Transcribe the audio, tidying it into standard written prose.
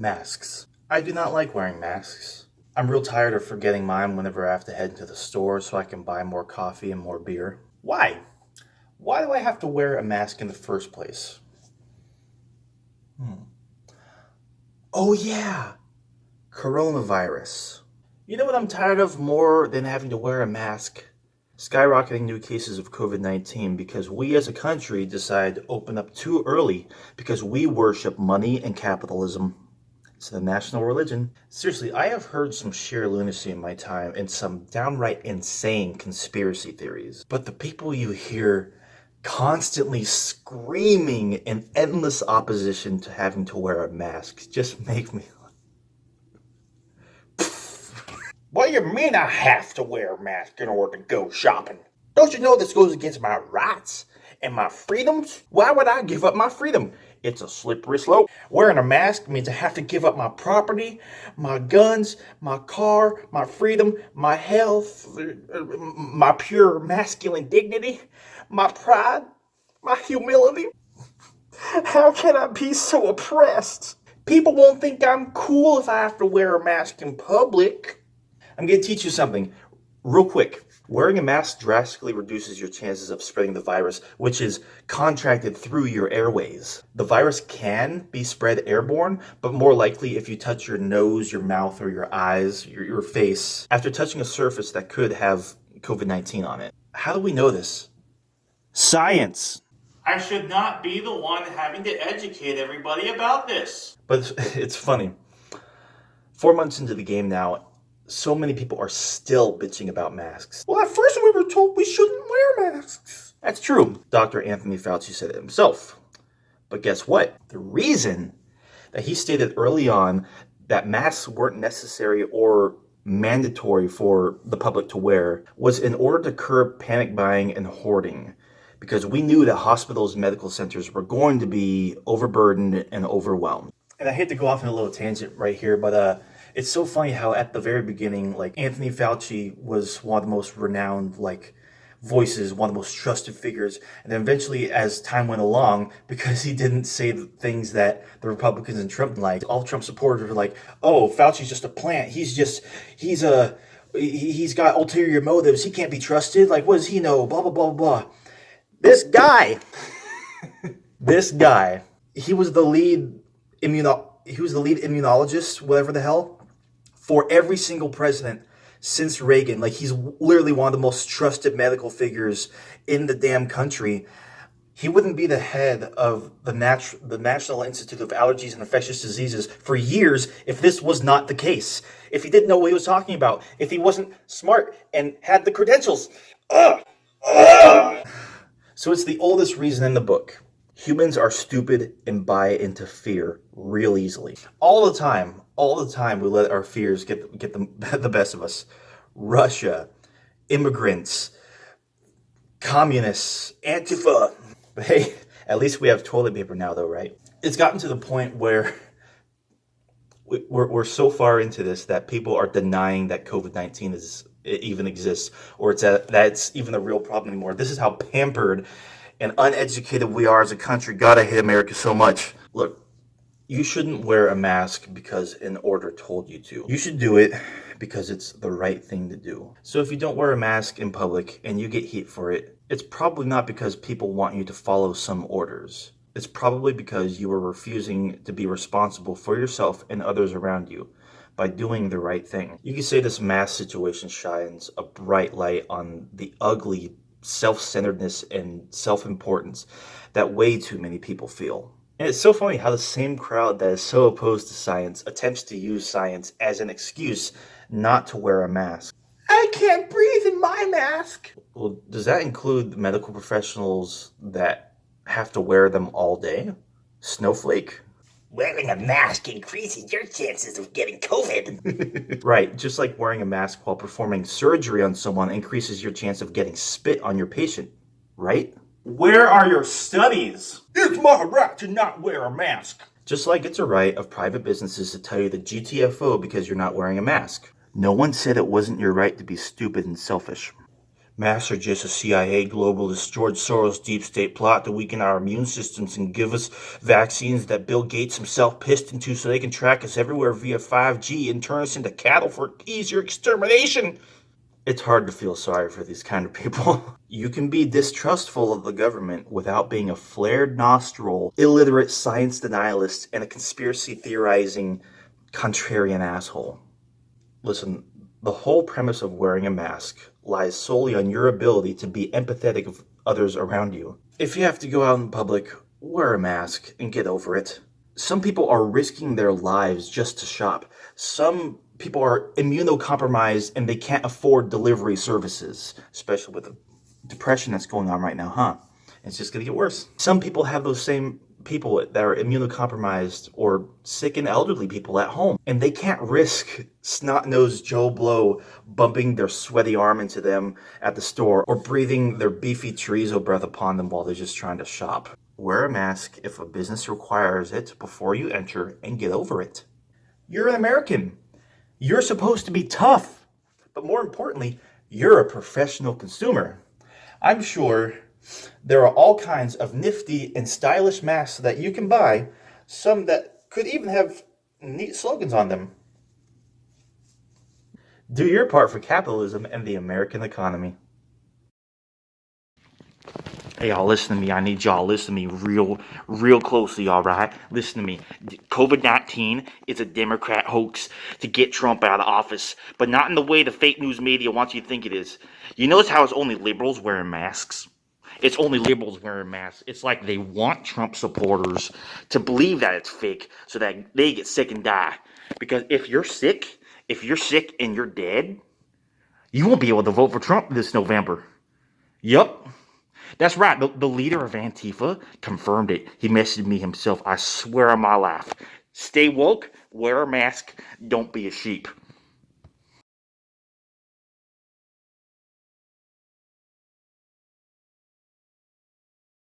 Masks. I do not like wearing masks. I'm real tired of forgetting mine whenever I have to head to the store so I can buy more coffee and more beer. Why? Why do I have to wear a mask in the first place? Oh yeah, coronavirus. You know what I'm tired of more than having to wear a mask? Skyrocketing new cases of COVID-19 because we as a country decided to open up too early because we worship money and capitalism. It's the national religion. Seriously, I have heard some sheer lunacy in my time and some downright insane conspiracy theories. But the people you hear constantly screaming in endless opposition to having to wear a mask just make me... What do you mean I have to wear a mask in order to go shopping? Don't you know this goes against my rights and my freedoms? Why would I give up my freedom? It's a slippery slope. Wearing a mask means I have to give up my property, my guns, my car, my freedom, my health, my pure masculine dignity, my pride, my humility. How can I be so oppressed? People won't think I'm cool if I have to wear a mask in public. I'm going to teach you something real quick. Wearing a mask drastically reduces your chances of spreading the virus, which is contracted through your airways. The virus can be spread airborne, but more likely if you touch your nose, your mouth, or your eyes, your face, after touching a surface that could have COVID-19 on it. How do we know this? Science. I should not be the one having to educate everybody about this. But it's funny. 4 months into the game now, so many people are still bitching about masks. Well, at first we were told we shouldn't wear masks. That's true. Dr. Anthony Fauci said it himself. But guess what? The reason that he stated early on that masks weren't necessary or mandatory for the public to wear was in order to curb panic buying and hoarding. Because we knew that hospitals and medical centers were going to be overburdened and overwhelmed. And I hate to go off on a little tangent right here, but it's so funny how at the very beginning, Anthony Fauci was one of the most renowned, voices, one of the most trusted figures. And then eventually, as time went along, because he didn't say the things that the Republicans and Trump liked, all Trump supporters were like, oh, Fauci's just a plant. He's got ulterior motives. He can't be trusted. What does he know? Blah, blah, blah, blah. This guy, he was the lead immunologist, whatever the hell, for every single president since Reagan. He's literally one of the most trusted medical figures in the damn country. He wouldn't be the head of the National Institute of Allergies and Infectious Diseases for years if this was not the case. If he didn't know what he was talking about. If he wasn't smart and had the credentials. So it's the oldest reason in the book. Humans are stupid and buy into fear real easily. All the time we let our fears get the best of us. Russia, immigrants, communists, Antifa. But hey, at least we have toilet paper now though, right? It's gotten to the point where we're so far into this that people are denying that COVID-19 even exists, or that's even a real problem anymore. This is how pampered and uneducated we are as a country. God, I hate America so much. Look, you shouldn't wear a mask because an order told you to. You should do it because it's the right thing to do. So if you don't wear a mask in public and you get heat for it, it's probably not because people want you to follow some orders. It's probably because you are refusing to be responsible for yourself and others around you by doing the right thing. You can say this mask situation shines a bright light on the ugly self-centeredness and self-importance that way too many people feel. And it's so funny how the same crowd that is so opposed to science attempts to use science as an excuse not to wear a mask. I can't breathe in my mask. Well, does that include medical professionals that have to wear them all day? Snowflake? Wearing a mask increases your chances of getting COVID. Right, just like wearing a mask while performing surgery on someone increases your chance of getting spit on your patient, right? Where are your studies? It's my right to not wear a mask. Just like it's a right of private businesses to tell you the GTFO because you're not wearing a mask. No one said it wasn't your right to be stupid and selfish. Masks are just a CIA globalist George Soros deep state plot to weaken our immune systems and give us vaccines that Bill Gates himself pissed into so they can track us everywhere via 5G and turn us into cattle for easier extermination. It's hard to feel sorry for these kind of people. You can be distrustful of the government without being a flared nostril, illiterate science denialist, and a conspiracy theorizing contrarian asshole. Listen, the whole premise of wearing a mask lies solely on your ability to be empathetic of others around you. If you have to go out in public, wear a mask and get over it. Some people are risking their lives just to shop. Some people are immunocompromised and they can't afford delivery services, especially with the depression that's going on right now, huh? It's just going to get worse. Some people have those same people that are immunocompromised or sick and elderly people at home, and they can't risk snot-nosed Joe Blow bumping their sweaty arm into them at the store or breathing their beefy chorizo breath upon them while they're just trying to shop. Wear a mask if a business requires it before you enter and get over it. You're an American. You're supposed to be tough, but more importantly, you're a professional consumer. I'm sure there are all kinds of nifty and stylish masks that you can buy, some that could even have neat slogans on them. Do your part for capitalism and the American economy. Hey, y'all, listen to me. I need y'all to listen to me real closely, all right? Listen to me. COVID-19 is a Democrat hoax to get Trump out of office, but not in the way the fake news media wants you to think it is. You notice how it's only liberals wearing masks? It's only liberals wearing masks. It's like they want Trump supporters to believe that it's fake so that they get sick and die. Because if you're sick and you're dead, you won't be able to vote for Trump this November. Yup. That's right. The leader of Antifa confirmed it. He messaged me himself. I swear on my life. Stay woke, wear a mask, don't be a sheep.